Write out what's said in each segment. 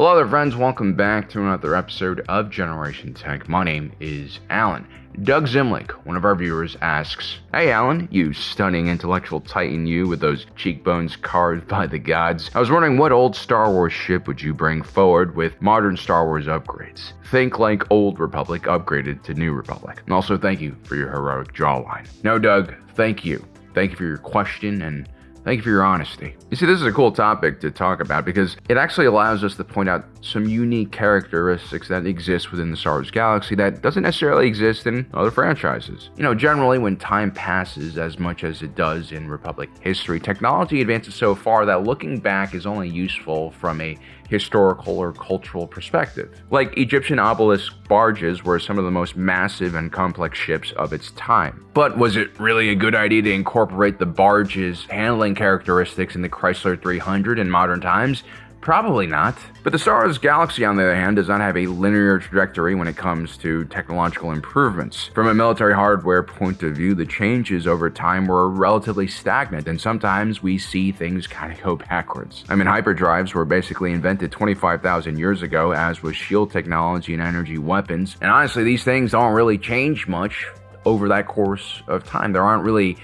Hello there friends, welcome back to another episode of Generation Tech. My name is Alan. Doug Zimlick, one of our viewers, asks, "Hey Alan, you stunning intellectual titan you with those cheekbones carved by the gods. I was wondering what old Star Wars ship would you bring forward with modern Star Wars upgrades? Think like Old Republic upgraded to New Republic. And also thank you for your heroic jawline." No Doug, thank you. Thank you for your question and thank you for your honesty. You see, this is a cool topic to talk about because it actually allows us to point out some unique characteristics that exist within the Star Wars galaxy that doesn't necessarily exist in other franchises. Generally when time passes as much as it does in Republic history, technology advances so far that looking back is only useful from a historical or cultural perspective. Like Egyptian obelisk barges were some of the most massive and complex ships of its time. But was it really a good idea to incorporate the barge's handling characteristics in the Chrysler 300 in modern times? Probably not. But the Star Wars galaxy, on the other hand, does not have a linear trajectory when it comes to technological improvements. From a military hardware point of view, the changes over time were relatively stagnant, and sometimes we see things kind of go backwards. Hyperdrives were basically invented 25,000 years ago, as was shield technology and energy weapons, and honestly, these things don't really change much over that course of time. There aren't really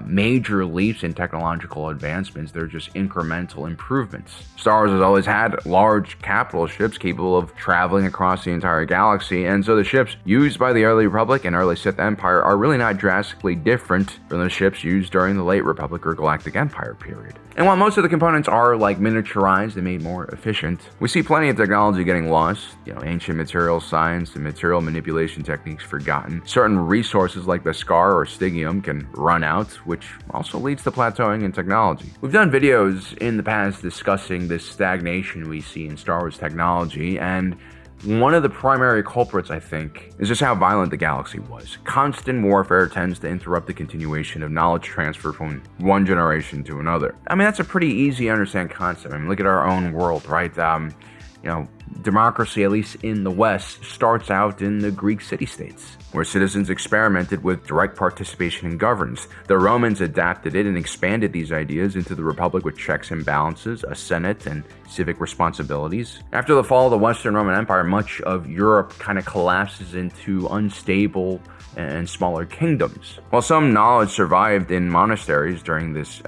major leaps in technological advancements. They're just incremental improvements. Star Wars has always had large capital ships capable of traveling across the entire galaxy, and so the ships used by the early Republic and early Sith Empire are really not drastically different from the ships used during the late Republic or Galactic Empire period. And while most of the components are miniaturized and made more efficient, we see plenty of technology getting lost, ancient material science and material manipulation techniques forgotten. Certain resources like Beskar or Stygium can run out, which also leads to plateauing in technology. We've done videos in the past discussing this stagnation we see in Star Wars technology, and one of the primary culprits, I think, is just how violent the galaxy was. Constant warfare tends to interrupt the continuation of knowledge transfer from one generation to another. That's a pretty easy to understand concept. Look at our own world, right? Democracy, at least in the West, starts out in the Greek city-states, where citizens experimented with direct participation in governance. The Romans adapted it and expanded these ideas into the Republic with checks and balances, a senate, and civic responsibilities. After the fall of the Western Roman Empire, much of Europe kind of collapses into unstable and smaller kingdoms. While some knowledge survived in monasteries during this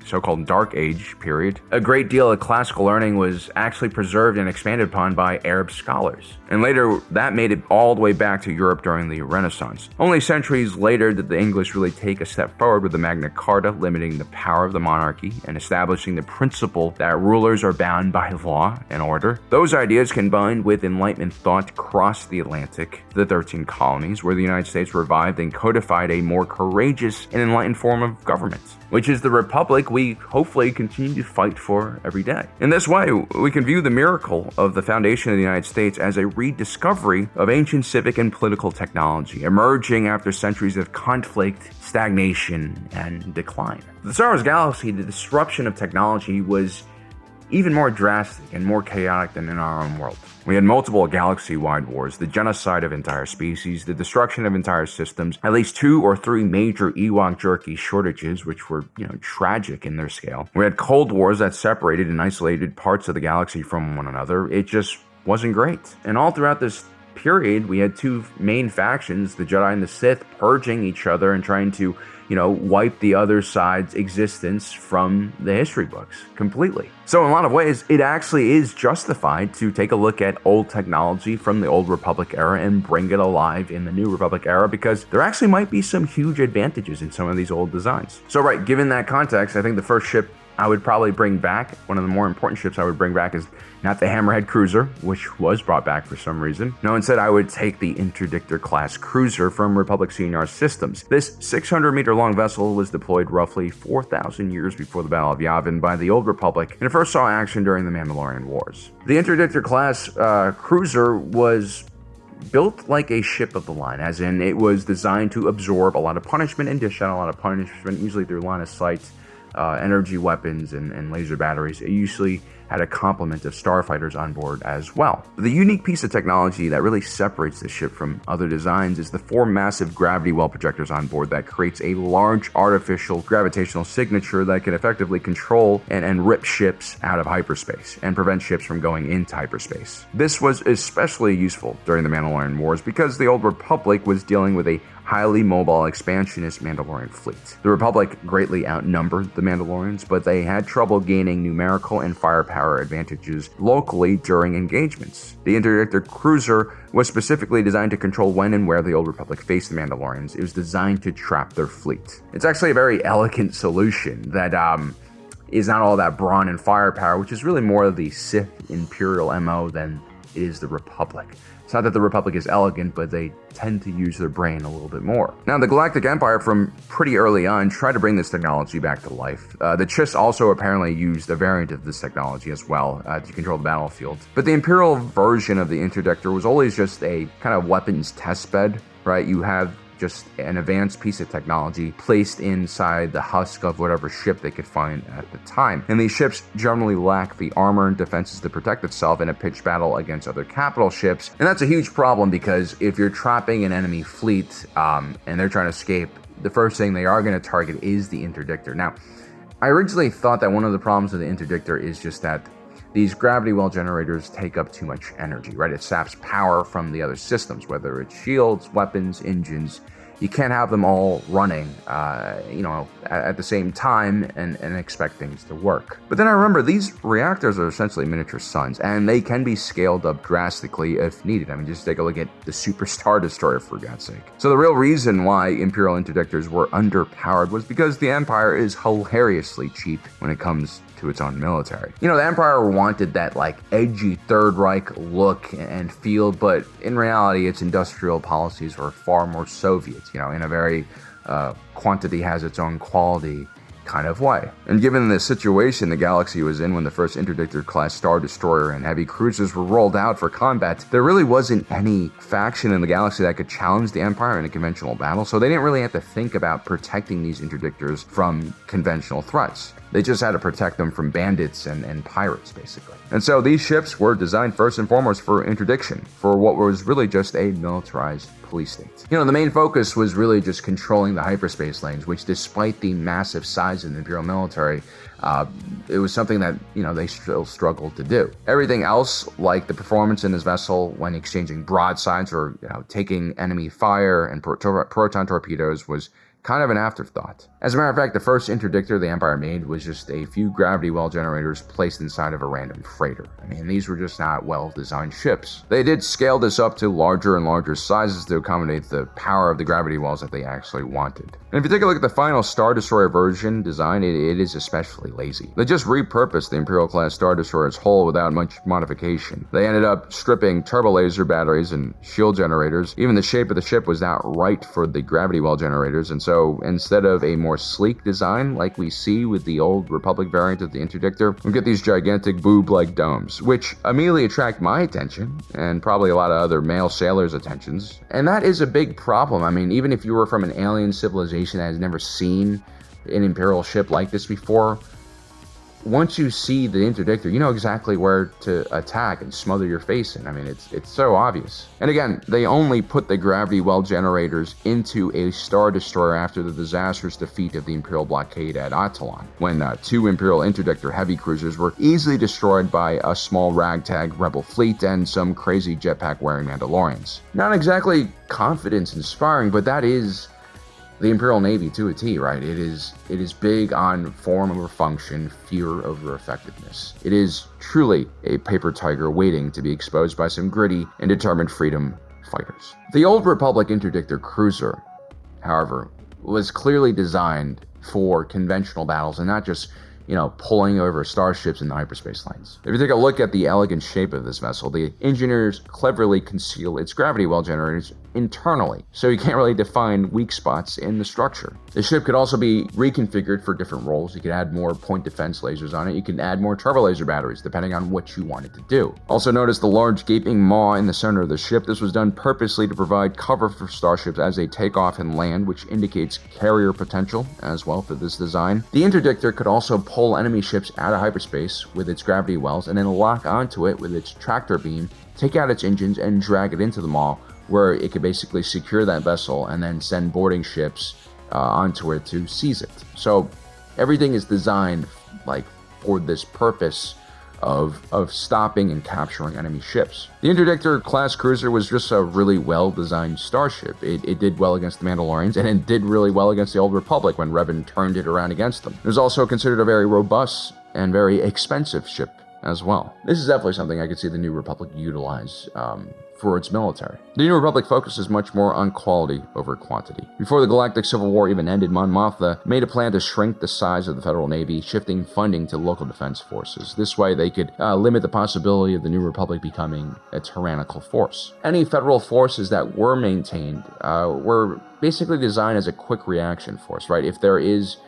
so-called Dark Age period, a great deal of classical learning was actually preserved and expanded upon by Arab scholars. And later, that made it all the way back to Europe during the Renaissance. Only centuries later did the English really take a step forward with the Magna Carta, limiting the power of the monarchy and establishing the principle that rulers are bound by law and order. Those ideas, combined with Enlightenment thought, crossed the Atlantic to the 13 colonies, where the United States revived and codified a more courageous and enlightened form of government, which is the Republic we hopefully continue to fight for every day. In this way, we can view the miracle of the foundation of the United States as a rediscovery of ancient civic and political technology, emerging after centuries of conflict, stagnation, and decline. The Star Wars galaxy, the disruption of technology was even more drastic and more chaotic than in our own world. We had multiple galaxy-wide wars, the genocide of entire species, the destruction of entire systems, at least 2 or 3 major Ewok jerky shortages, which were, tragic in their scale. We had cold wars that separated and isolated parts of the galaxy from one another. It just wasn't great. And all throughout this period, we had 2 main factions, the Jedi and the Sith, purging each other and trying to wipe the other side's existence from the history books completely. So in a lot of ways, it actually is justified to take a look at old technology from the Old Republic era and bring it alive in the New Republic era, because there actually might be some huge advantages in some of these old designs. So right, given that context, I think the first ship I would probably bring back, one of the more important ships I would bring back, is not the Hammerhead cruiser, which was brought back for some reason. No, instead I would take the Interdictor class cruiser from Republic CNR Systems. This 600-meter long vessel was deployed roughly 4,000 years before the Battle of Yavin by the Old Republic, and it first saw action during the Mandalorian Wars. The Interdictor class cruiser was built like a ship of the line, as in it was designed to absorb a lot of punishment and dish out a lot of punishment, usually through line of sight, energy weapons, and laser batteries. It usually had a complement of starfighters on board as well. The unique piece of technology that really separates the ship from other designs is the 4 massive gravity well projectors on board that creates a large artificial gravitational signature that can effectively control and rip ships out of hyperspace and prevent ships from going into hyperspace. This was especially useful during the Mandalorian Wars because the Old Republic was dealing with a highly mobile expansionist Mandalorian fleet. The Republic greatly outnumbered the Mandalorians, but they had trouble gaining numerical and firepower advantages locally during engagements. The Interdictor cruiser was specifically designed to control when and where the Old Republic faced the Mandalorians. It was designed to trap their fleet. It's actually a very elegant solution that is not all that brawn and firepower, which is really more of the Sith Imperial MO than it is the Republic. It's not that the Republic is elegant, but they tend to use their brain a little bit more. Now, the Galactic Empire from pretty early on tried to bring this technology back to life. The Chiss also apparently used a variant of this technology as well to control the battlefield. But the Imperial version of the Interdictor was always just a kind of weapons testbed, right? You have just an advanced piece of technology placed inside the husk of whatever ship they could find at the time. And these ships generally lack the armor and defenses to protect itself in a pitched battle against other capital ships. And that's a huge problem because if you're trapping an enemy fleet and they're trying to escape, the first thing they are going to target is the Interdictor. Now, I originally thought that one of the problems with the Interdictor is just that these gravity well generators take up too much energy, right? It saps power from the other systems, whether it's shields, weapons, engines. You can't have them all running, at the same time and expect things to work. But then I remember these reactors are essentially miniature suns, and they can be scaled up drastically if needed. I mean, just take a look at the Super Star Destroyer, for God's sake. So the real reason why Imperial interdictors were underpowered was because the Empire is hilariously cheap when it comes to its own military. The Empire wanted that edgy Third Reich look and feel, but in reality its industrial policies were far more Soviet, in a very quantity has its own quality kind of way. And given the situation the galaxy was in when the first Interdictor class Star Destroyer and heavy cruisers were rolled out for combat, there really wasn't any faction in the galaxy that could challenge the Empire in a conventional battle, so they didn't really have to think about protecting these Interdictors from conventional threats. They just had to protect them from bandits and pirates, basically. And so these ships were designed first and foremost for interdiction, for what was really just a militarized police state. The main focus was really just controlling the hyperspace lanes, which despite the massive size of the Imperial military, it was something that, they still struggled to do. Everything else, like the performance in this vessel when exchanging broadsides or, taking enemy fire and proton torpedoes was kind of an afterthought. As a matter of fact, the first Interdictor the Empire made was just a few gravity well generators placed inside of a random freighter. I mean, these were just not well-designed ships. They did scale this up to larger and larger sizes to accommodate the power of the gravity wells that they actually wanted. And if you take a look at the final Star Destroyer version design, it is especially lazy. They just repurposed the Imperial-class Star Destroyer's hull without much modification. They ended up stripping turbo laser batteries and shield generators. Even the shape of the ship was not right for the gravity well generators, and so instead of a more sleek design like we see with the Old Republic variant of the Interdictor, we get these gigantic boob-like domes, which immediately attract my attention, and probably a lot of other male sailors' attentions. And that is a big problem. I mean, even if you were from an alien civilization that has never seen an Imperial ship like this before, once you see the Interdictor, you know exactly where to attack and smother your face in. I mean, it's so obvious. And again, they only put the gravity well generators into a Star Destroyer after the disastrous defeat of the Imperial blockade at Atollon, when 2 Imperial Interdictor heavy cruisers were easily destroyed by a small ragtag rebel fleet and some crazy jetpack-wearing Mandalorians. Not exactly confidence-inspiring, but that is the Imperial Navy to a T, right? It is big on form over function, fear over effectiveness. It is truly a paper tiger waiting to be exposed by some gritty and determined freedom fighters. The Old Republic Interdictor cruiser, however, was clearly designed for conventional battles and not just, pulling over starships in the hyperspace lanes. If you take a look at the elegant shape of this vessel, the engineers cleverly conceal its gravity well generators internally, so you can't really define weak spots in the structure. The ship could also be reconfigured for different roles. You could add more point defense lasers on it. You can add more turbo laser batteries, depending on what you wanted to do. Also notice the large gaping maw in the center of the ship. This was done purposely to provide cover for starships as they take off and land, which indicates carrier potential as well for this design. The Interdictor could also pull enemy ships out of hyperspace with its gravity wells and then lock onto it with its tractor beam, take out its engines, and drag it into the maw, where it could basically secure that vessel and then send boarding ships onto it to seize it. So everything is designed like for this purpose of stopping and capturing enemy ships. The Interdictor class cruiser was just a really well-designed starship. It did well against the Mandalorians, and it did really well against the Old Republic when Revan turned it around against them. It was also considered a very robust and very expensive ship as well. This is definitely something I could see the New Republic utilize for its military. The New Republic focuses much more on quality over quantity. Before the Galactic Civil War even ended, Mon Mothma made a plan to shrink the size of the Federal Navy, shifting funding to local defense forces. This way, they could limit the possibility of the New Republic becoming a tyrannical force. Any federal forces that were maintained were basically designed as a quick reaction force, right? If there is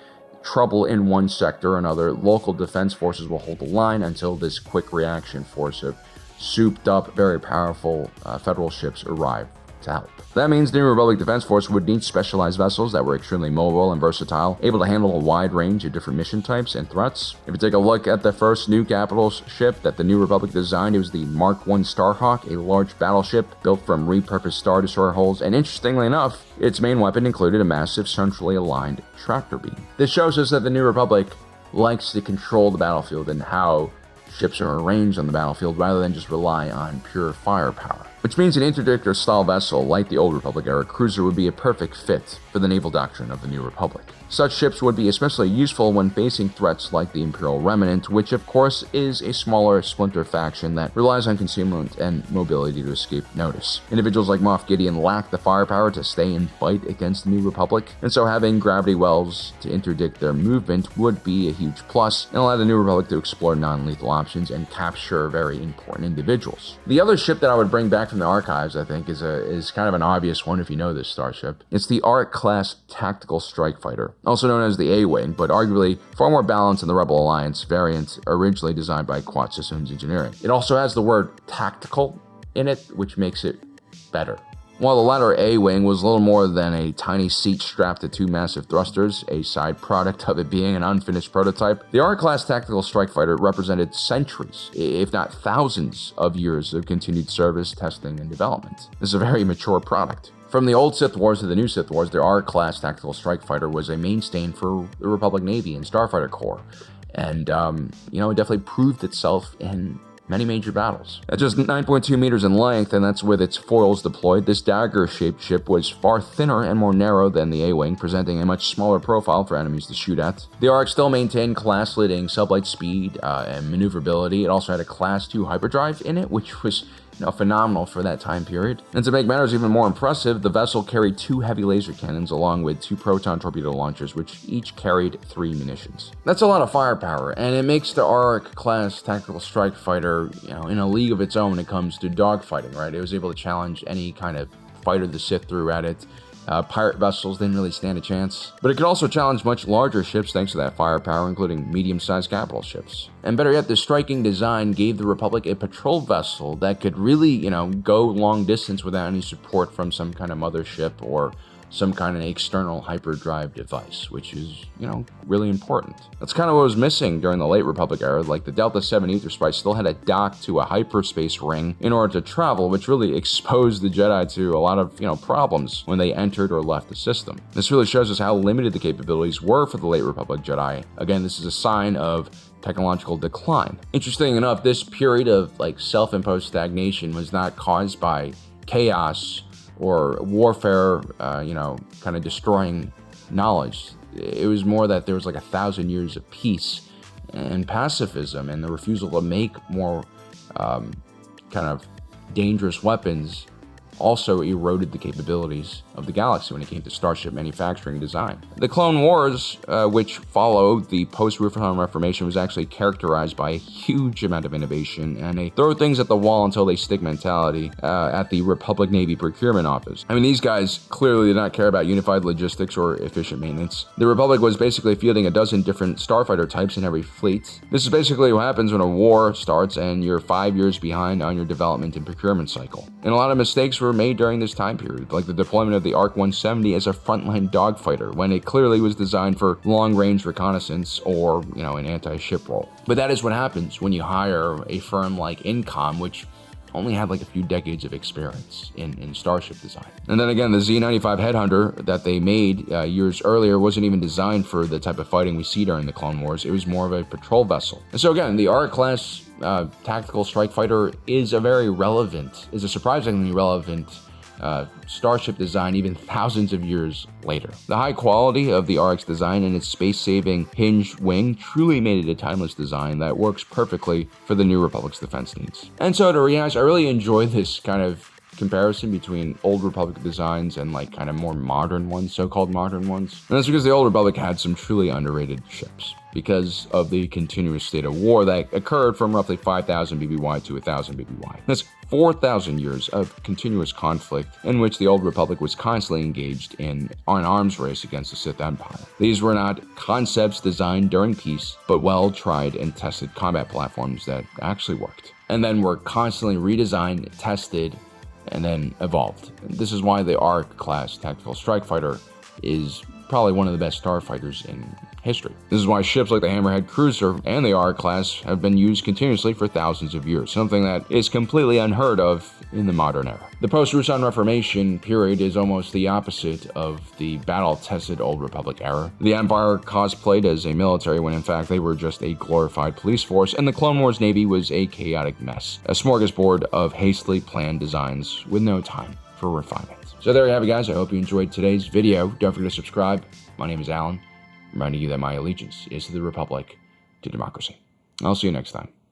trouble in one sector or another, local defense forces will hold the line until this quick reaction force of souped up, very powerful federal ships arrive to help. That means the New Republic Defense Force would need specialized vessels that were extremely mobile and versatile, able to handle a wide range of different mission types and threats. If you take a look at the first new capital ship that the New Republic designed, it was the Mark I Starhawk, a large battleship built from repurposed Star Destroyer hulls, and interestingly enough, its main weapon included a massive centrally aligned tractor beam. This shows us that the New Republic likes to control the battlefield and how ships are arranged on the battlefield rather than just rely on pure firepower. Which means an Interdictor-style vessel like the Old Republic-era cruiser would be a perfect fit for the naval doctrine of the New Republic. Such ships would be especially useful when facing threats like the Imperial Remnant, which of course is a smaller splinter faction that relies on concealment and mobility to escape notice. Individuals like Moff Gideon lack the firepower to stay and fight against the New Republic, and so having gravity wells to interdict their movement would be a huge plus and allow the New Republic to explore non-lethal options and capture very important individuals. The other ship that I would bring back from the archives, I think, is kind of an obvious one if you know this starship. It's the Arc-class Tactical Strike Fighter, also known as the A-Wing, but arguably far more balanced than the Rebel Alliance variant originally designed by Quad Systems Engineering. It also has the word tactical in it, which makes it better. While the latter A-Wing was little more than a tiny seat strapped to two massive thrusters, a side product of it being an unfinished prototype, the R-Class Tactical Strike Fighter represented centuries, if not thousands, of years of continued service, testing, and development. This is a very mature product. From the old Sith Wars to the new Sith Wars, the R-Class Tactical Strike Fighter was a mainstay for the Republic Navy and Starfighter Corps, and it definitely proved itself in many major battles. At just 9.2 meters in length, and that's with its foils deployed, this dagger-shaped ship was far thinner and more narrow than the A-Wing, presenting a much smaller profile for enemies to shoot at. The ARC still maintained class-leading sublight speed and maneuverability. It also had a Class 2 hyperdrive in it, which was phenomenal for that time period. And to make matters even more impressive, the vessel carried 2 heavy laser cannons along with 2 proton torpedo launchers, which each carried 3 munitions. That's a lot of firepower, and it makes the Arc-class Tactical Strike Fighter, in a league of its own when it comes to dogfighting, right? It was able to challenge any kind of fighter the Sith threw at it. Pirate vessels didn't really stand a chance. But it could also challenge much larger ships thanks to that firepower, including medium-sized capital ships. And better yet, the striking design gave the Republic a patrol vessel that could really, go long distance without any support from some kind of mothership or some kind of external hyperdrive device, which is, really important. That's kind of what was missing during the late Republic era. Like the Delta 7 Ether Sprite still had a dock to a hyperspace ring in order to travel, which really exposed the Jedi to a lot of, problems when they entered or left the system. This really shows us how limited the capabilities were for the late Republic Jedi. Again, this is a sign of technological decline. Interesting enough, this period of self-imposed stagnation was not caused by chaos or warfare, kind of destroying knowledge. It was more that there was 1,000 years of peace and pacifism and the refusal to make more kind of dangerous weapons also eroded the capabilities of the galaxy when it came to starship manufacturing and design. The Clone Wars, which followed the post-Reform Reformation, was actually characterized by a huge amount of innovation and a throw things at the wall until they stick mentality at the Republic Navy Procurement Office. I mean, these guys clearly did not care about unified logistics or efficient maintenance. The Republic was basically fielding a dozen different starfighter types in every fleet. This is basically what happens when a war starts and you're 5 years behind on your development and procurement cycle. And a lot of mistakes were made during this time period, like the deployment of the ARC 170 as a frontline dogfighter when it clearly was designed for long-range reconnaissance or, an anti-ship role. But that is what happens when you hire a firm like Incom, which only had like a few decades of experience in starship design. And then again, the Z-95 Headhunter that they made years earlier wasn't even designed for the type of fighting we see during the Clone Wars. It was more of a patrol vessel. And so again, the ARC-class tactical strike fighter is a surprisingly relevant starship design even thousands of years later. The high quality of the ARC's design and its space-saving hinged wing truly made it a timeless design that works perfectly for the New Republic's defense needs. And so to rehash, I really enjoy this kind of comparison between Old Republic designs and like kind of more modern ones, so-called modern ones. And that's because the Old Republic had some truly underrated ships because of the continuous state of war that occurred from roughly 5,000 BBY to 1,000 BBY. That's 4,000 years of continuous conflict in which the Old Republic was constantly engaged in an arms race against the Sith Empire. These were not concepts designed during peace, but well-tried and tested combat platforms that actually worked, and then were constantly redesigned, tested, and then evolved. This is why the ARC-class tactical strike fighter is probably one of the best starfighters in history. This is why ships like the Hammerhead Cruiser and the ARC-class have been used continuously for thousands of years, something that is completely unheard of in the modern era. The post-Rusan Reformation period is almost the opposite of the battle-tested Old Republic era. The Empire cosplayed as a military when in fact they were just a glorified police force, and the Clone Wars Navy was a chaotic mess, a smorgasbord of hastily planned designs with no time for refinement. So there you have it, guys. I hope you enjoyed today's video. Don't forget to subscribe. My name is Alan, reminding you that my allegiance is to the Republic, to democracy. I'll see you next time.